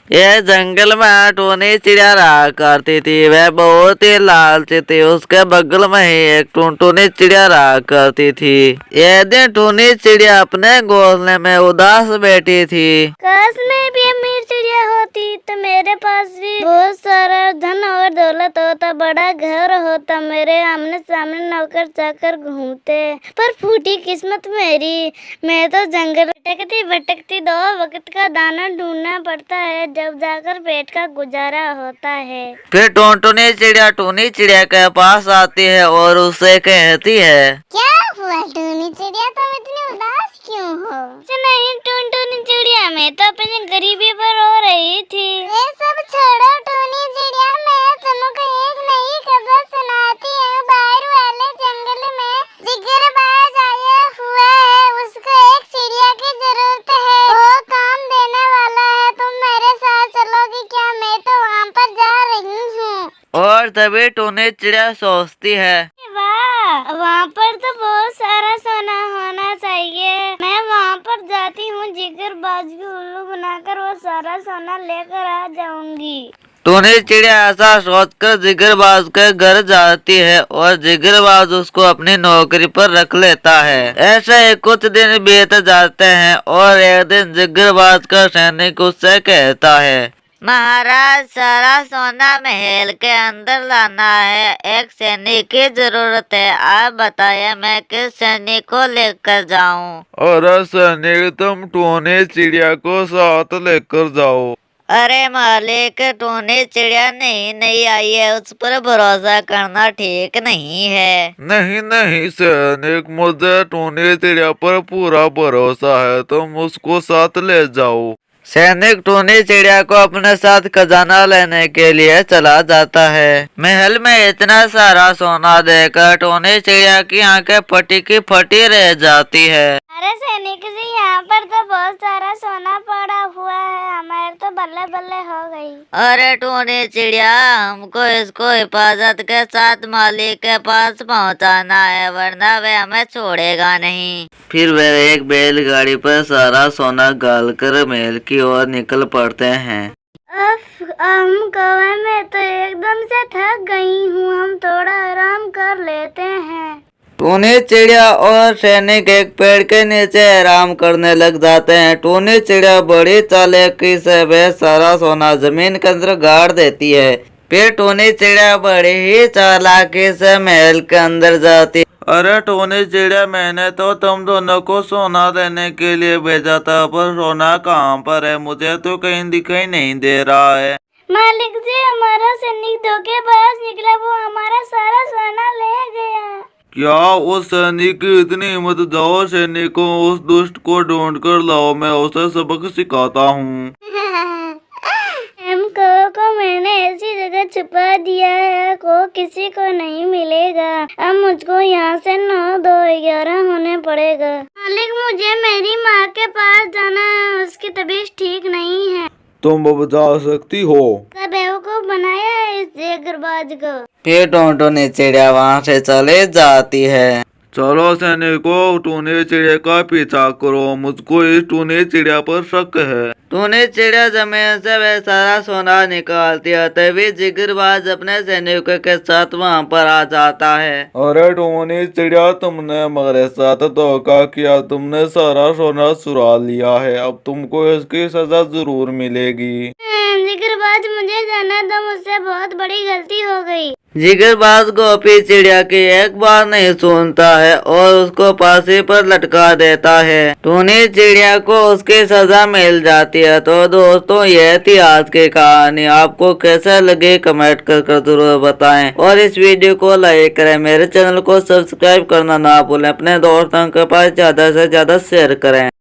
यह जंगल में टूनी चिड़िया रहा करती थी। वह बहुत ही लालची थी। उसके बगल में ही एक टुनटुनी चिड़िया रहा करती थी। यह दिन टूनी चिड़िया अपने घोंसले में उदास बैठी थी। काश मैं भी अमीर चिड़िया होती तो मेरे पास भी बहुत सारा धन और दौलत होता, बड़ा घर होता, मेरे आमने सामने नौकर चाकर घूमते। पर फूटी किस्मत मेरी, मैं तो जंगल भटकती भटकती 2 वक्त का दाना ढूंढना पड़ता है, जब जाकर पेट का गुजारा होता है। फिर टुनटुनी चिड़िया टूनी चिड़िया के पास आती है और उससे कहती है, क्या हुआ टूनी चिड़िया, तुम इतनी उदास क्यों हो? नहीं टुनटुनी चिड़िया, मैं तो अपनी गरीबी पर रो रही थी। ये सब छोड़ो टूनी चिड़िया, मैं तुमको एक नई खबर सुनाती हूँ। बाहर वाले जंगल में जिगरबाज आया हुआ है, उसको एक चिड़िया की जरूरत है, वो काम देने वाला है। तुम मेरे साथ चलोगी क्या? मैं तो वहाँ पर जा रही हूँ। और तभी टूनी चिड़िया सोचती है, वाह, वहाँ पर तो बहुत सारा सोना होना चाहिए। मैं वहाँ पर जाती हूँ, जिगरबाज की उल्लू बनाकर वो सारा सोना लेकर आ जाऊंगी। टूनी चिड़िया ऐसा सोचकर जिगरबाज के घर जाती है और जिगरबाज उसको अपनी नौकरी पर रख लेता है। ऐसे ही कुछ दिन बीत जाते हैं और एक दिन जिगरबाज का सैनिक उससे कहता है, महाराज, सारा सोना महल के अंदर लाना है। एक सैनिक की जरूरत है। आप बताइए मैं किस सैनिक को लेकर जाऊं? अरे सैनिक, तुम टूनी चिड़िया को साथ लेकर जाओ। अरे मालिक, टूनी चिड़िया नहीं आई है, उस पर भरोसा करना ठीक नहीं है। नहीं नहीं सैनिक, मुझे टूनी चिड़िया पर पूरा भरोसा है, तुम उसको साथ ले जाओ। सैनिक टूनी चिड़िया को अपने साथ खजाना लेने के लिए चला जाता है। महल में इतना सारा सोना देखकर टूनी चिड़िया की आंखें फटी की फटी रह जाती है। अरे सैनिक जी, यहाँ पर तो बहुत सारा सोना पड़ा हुआ है, हमारे तो बल्ले बल्ले हो गई। अरे टूनी चिड़िया, हमको इसको हिफाजत के साथ मालिक के पास पहुँचाना है, वरना वह हमें छोड़ेगा नहीं। फिर वह एक बैलगाड़ी पर सारा सोना गालकर महल की ओर निकल पड़ते हैं। हम गोवा में तो एकदम से थक गई हूँ, हम थोड़ा आराम कर लेते हैं। टूनी चिड़िया और सैनिक एक पेड़ के नीचे आराम करने लग जाते हैं। टूनी चिड़िया बड़ी चालाकी से वह सारा सोना जमीन के अंदर गाड़ देती है। फिर टूनी चिड़िया बड़ी ही चालाकी से महल के अंदर जाती। अरे टूनी चिड़िया, मैंने तो तुम दोनों को सोना देने के लिए भेजा था, पर सोना कहाँ पर है? मुझे तो कहीं दिखाई नहीं दे रहा है। मालिक जी, हमारा सैनिक धोखेबाज निकला, वो हमारा सारा सोना ले गया। क्या उस सैनिक की इतनी हिम्मत? जाओ सैनिक को, उस दुष्ट को ढूंढ कर लाओ, मैं उसे सबक सिखाता हूँ। को मैंने ऐसी जगह छुपा दिया है, को किसी को नहीं मिलेगा। अब मुझको यहाँ से 9, 2, 11 होने पड़ेगा। मालिक, मुझे मेरी माँ के पास जाना है, उसकी तबीयत ठीक नहीं है। तुम अब जा सकती हो। बेवकूफ बनाया है इस जिगरबाज को। फिर टूनी चिड़िया वहाँ से चले जाती है। चलो सैनिकों, टूनी चिड़िया का पीछा करो, मुझको इस टूनी चिड़िया पर शक है। टूनी चिड़िया जमीन से वह सारा सोना निकालती है, तभी जिगरबाज अपने सैनिकों के साथ वहाँ पर आ जाता है। अरे टूनी चिड़िया, तुमने हमारे साथ धोखा किया, तुमने सारा सोना चुरा लिया है, अब तुमको इसकी सजा जरूर मिलेगी। जिगरबाज, मुझे जाना दो, मुझसे बहुत बड़ी गलती हो गई। जिगरबाज गोपी चिड़िया की एक बार नहीं सुनता है और उसको फांसी पर लटका देता है। टूनी चिड़िया को उसकी सजा मिल जाती है। तो दोस्तों, यह थी आज की कहानी। आपको कैसा लगे कमेंट कर जरूर बताएं और इस वीडियो को लाइक करें। मेरे चैनल को सब्सक्राइब करना ना भूलें। अपने दोस्तों के पास ज्यादा से ज्यादा शेयर करें।